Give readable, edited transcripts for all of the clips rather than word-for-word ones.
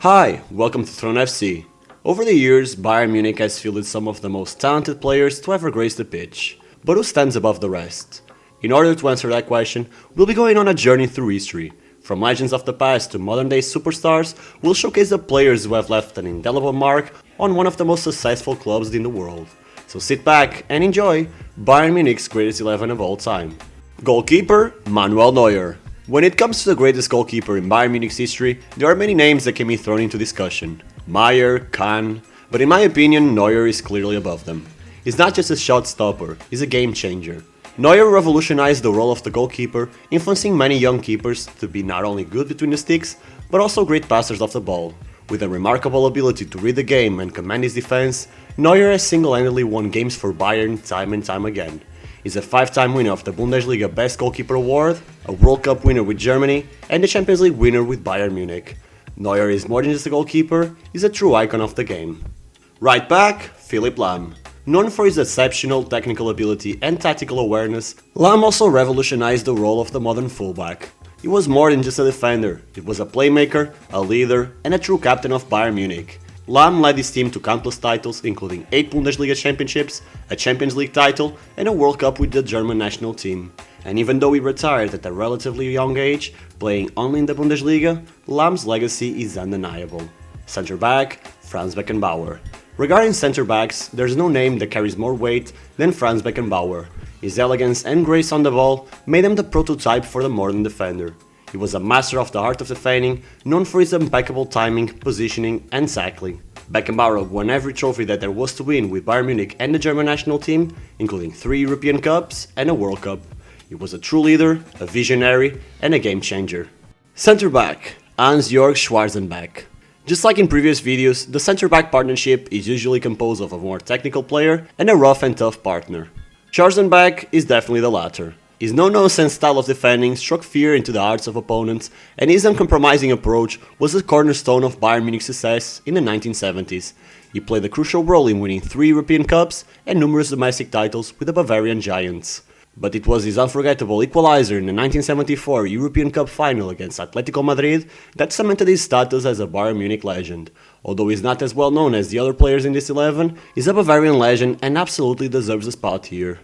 Hi, welcome to Throne FC. Over the years, Bayern Munich has fielded some of the most talented players to ever grace the pitch. But who stands above the rest? In order to answer that question, we'll be going on a journey through history. From legends of the past to modern-day superstars, we'll showcase the players who have left an indelible mark on one of the most successful clubs in the world. So sit back and enjoy Bayern Munich's greatest 11 of all time. Goalkeeper, Manuel Neuer. When it comes to the greatest goalkeeper in Bayern Munich's history, there are many names that can be thrown into discussion. Meyer, Kahn, but in my opinion, Neuer is clearly above them. He's not just a shot stopper, he's a game changer. Neuer revolutionized the role of the goalkeeper, influencing many young keepers to be not only good between the sticks, but also great passers of the ball. With a remarkable ability to read the game and command his defense, Neuer has single-handedly won games for Bayern time and time again. He's a 5-time winner of the Bundesliga Best Goalkeeper Award, a World Cup winner with Germany, and the Champions League winner with Bayern Munich. Neuer is more than just a goalkeeper, he's a true icon of the game. Right back, Philipp Lahm. Known for his exceptional technical ability and tactical awareness, Lahm also revolutionized the role of the modern fullback. He was more than just a defender, he was a playmaker, a leader, and a true captain of Bayern Munich. Lahm led his team to countless titles, including 8 Bundesliga championships, a Champions League title, and a World Cup with the German national team. And even though he retired at a relatively young age, playing only in the Bundesliga, Lahm's legacy is undeniable. Centre back, Franz Beckenbauer. Regarding centre backs, there's no name that carries more weight than Franz Beckenbauer. His elegance and grace on the ball made him the prototype for the modern defender. He was a master of the art of defending, known for his impeccable timing, positioning, and tackling. Beckenbauer won every trophy that there was to win with Bayern Munich and the German national team, including 3 European Cups and a World Cup. He was a true leader, a visionary, and a game changer. Centre back, Hans-Jörg Schwarzenbeck. Just like in previous videos, the centre back partnership is usually composed of a more technical player and a rough and tough partner. Schwarzenbeck is definitely the latter. His no-nonsense style of defending struck fear into the hearts of opponents, and his uncompromising approach was the cornerstone of Bayern Munich's success in the 1970s. He played a crucial role in winning 3 European Cups and numerous domestic titles with the Bavarian Giants. But it was his unforgettable equalizer in the 1974 European Cup final against Atletico Madrid that cemented his status as a Bayern Munich legend. Although he's not as well known as the other players in this 11, he's a Bavarian legend and absolutely deserves a spot here.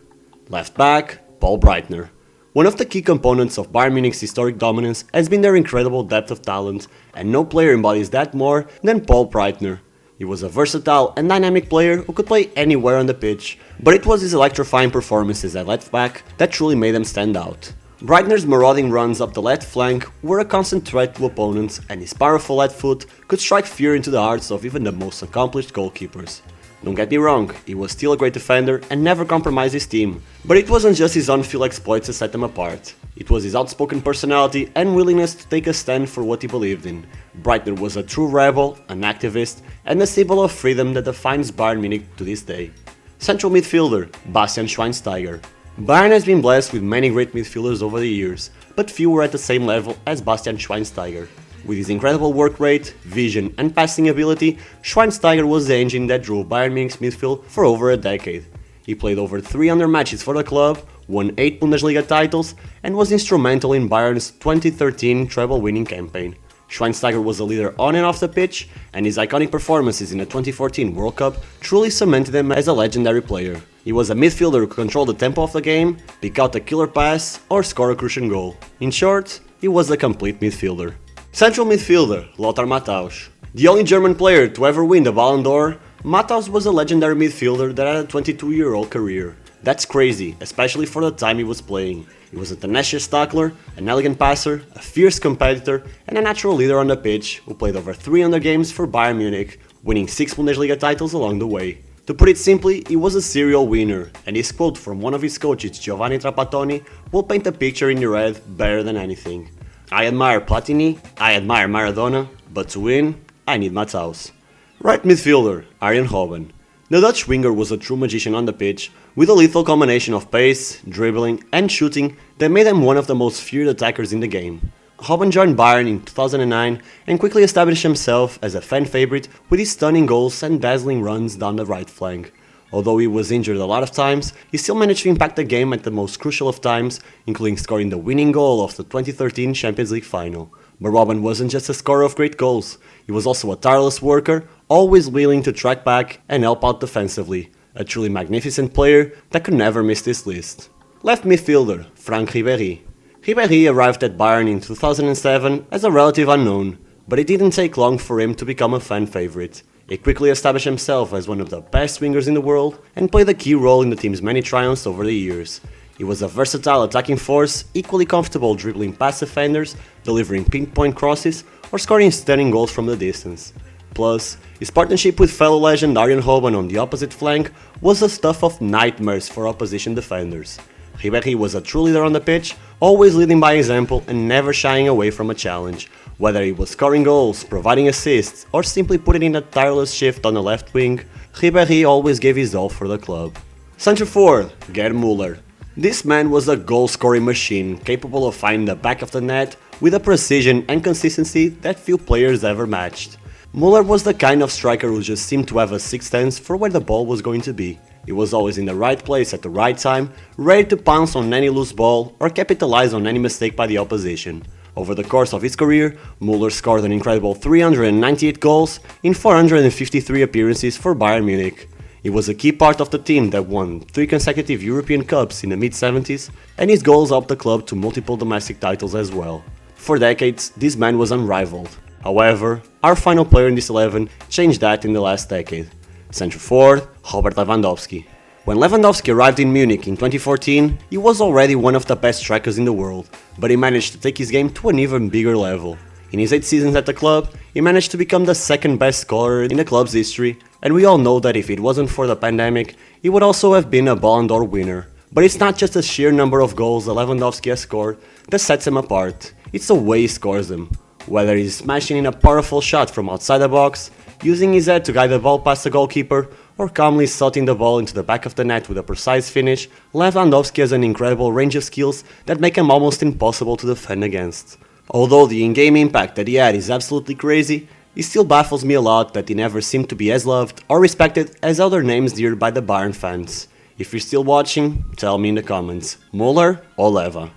Left back, Paul Breitner. One of the key components of Bayern Munich's historic dominance has been their incredible depth of talent, and no player embodies that more than Paul Breitner. He was a versatile and dynamic player who could play anywhere on the pitch, but it was his electrifying performances at left back that truly made him stand out. Breitner's marauding runs up the left flank were a constant threat to opponents, and his powerful left foot could strike fear into the hearts of even the most accomplished goalkeepers. Don't get me wrong, he was still a great defender and never compromised his team, but it wasn't just his on-field exploits that set him apart. It was his outspoken personality and willingness to take a stand for what he believed in. Breitner was a true rebel, an activist, and a symbol of freedom that defines Bayern Munich to this day. Central midfielder, Bastian Schweinsteiger. Bayern has been blessed with many great midfielders over the years, but few were at the same level as Bastian Schweinsteiger. With his incredible work rate, vision, and passing ability, Schweinsteiger was the engine that drove Bayern Munich's midfield for over a decade. He played over 300 matches for the club, won 8 Bundesliga titles, and was instrumental in Bayern's 2013 treble-winning campaign. Schweinsteiger was a leader on and off the pitch, and his iconic performances in the 2014 World Cup truly cemented him as a legendary player. He was a midfielder who could control the tempo of the game, pick out a killer pass, or score a crucial goal. In short, he was a complete midfielder. Central midfielder, Lothar Matthäus. The only German player to ever win the Ballon d'Or, Matthäus was a legendary midfielder that had a 22-year-old career. That's crazy, especially for the time he was playing. He was a tenacious tackler, an elegant passer, a fierce competitor, and a natural leader on the pitch who played over 300 games for Bayern Munich, winning 6 Bundesliga titles along the way. To put it simply, he was a serial winner, and his quote from one of his coaches, Giovanni Trapattoni, will paint a picture in your head better than anything. I admire Platini, I admire Maradona, but to win, I need Matthäus. Right midfielder, Arjen Robben. The Dutch winger was a true magician on the pitch, with a lethal combination of pace, dribbling, and shooting that made him one of the most feared attackers in the game. Robben joined Bayern in 2009 and quickly established himself as a fan favorite with his stunning goals and dazzling runs down the right flank. Although he was injured a lot of times, he still managed to impact the game at the most crucial of times, including scoring the winning goal of the 2013 Champions League final. But Robben wasn't just a scorer of great goals, he was also a tireless worker, always willing to track back and help out defensively, a truly magnificent player that could never miss this list. Left midfielder, Franck Ribéry. Ribéry arrived at Bayern in 2007 as a relative unknown, but it didn't take long for him to become a fan favorite. He quickly established himself as one of the best wingers in the world and played a key role in the team's many triumphs over the years. He was a versatile attacking force, equally comfortable dribbling past defenders, delivering pinpoint crosses, or scoring stunning goals from the distance. Plus, his partnership with fellow legend Arjen Robben on the opposite flank was the stuff of nightmares for opposition defenders. Ribéry was a true leader on the pitch, always leading by example and never shying away from a challenge. Whether he was scoring goals, providing assists, or simply putting in a tireless shift on the left wing, Ribéry always gave his all for the club. Centre forward, Gerd Müller. This man was a goal-scoring machine, capable of finding the back of the net with a precision and consistency that few players ever matched. Müller was the kind of striker who just seemed to have a sixth sense for where the ball was going to be. He was always in the right place at the right time, ready to pounce on any loose ball or capitalize on any mistake by the opposition. Over the course of his career, Müller scored an incredible 398 goals in 453 appearances for Bayern Munich. He was a key part of the team that won 3 consecutive European Cups in the mid-70s, and his goals helped the club to multiple domestic titles as well. For decades, this man was unrivaled. However, our final player in this 11 changed that in the last decade. Centre forward, Robert Lewandowski. When Lewandowski arrived in Munich in 2014, he was already one of the best strikers in the world, but he managed to take his game to an even bigger level. In his 8 seasons at the club, he managed to become the second best scorer in the club's history, and we all know that if it wasn't for the pandemic, he would also have been a Ballon d'Or winner. But it's not just the sheer number of goals that Lewandowski has scored that sets him apart, it's the way he scores them. Whether he's smashing in a powerful shot from outside the box, using his head to guide the ball past the goalkeeper, or calmly slotting the ball into the back of the net with a precise finish, Lewandowski has an incredible range of skills that make him almost impossible to defend against. Although the in-game impact that he had is absolutely crazy, it still baffles me a lot that he never seemed to be as loved or respected as other names dear by the Bayern fans. If you're still watching, tell me in the comments, Müller or Leva.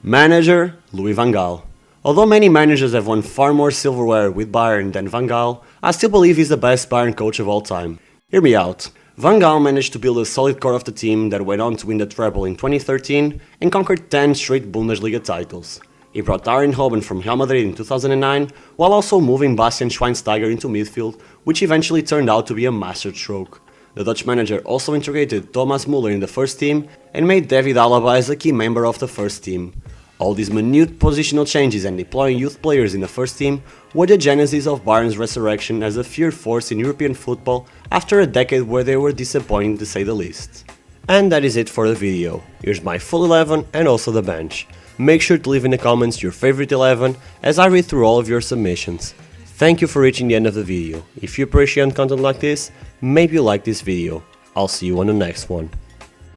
Manager, Louis van Gaal. Although many managers have won far more silverware with Bayern than Van Gaal, I still believe he's the best Bayern coach of all time. Hear me out. Van Gaal managed to build a solid core of the team that went on to win the treble in 2013 and conquered 10 straight Bundesliga titles. He brought Arjen Robben from Real Madrid in 2009, while also moving Bastian Schweinsteiger into midfield, which eventually turned out to be a masterstroke. The Dutch manager also integrated Thomas Müller in the first team and made David Alaba as a key member of the first team. All these minute positional changes and deploying youth players in the first team were the genesis of Bayern's resurrection as a feared force in European football after a decade where they were disappointing to say the least. And that is it for the video. Here's my full 11 and also the bench. Make sure to leave in the comments your favorite 11 as I read through all of your submissions. Thank you for reaching the end of the video. If you appreciate content like this, maybe you like this video. I'll see you on the next one.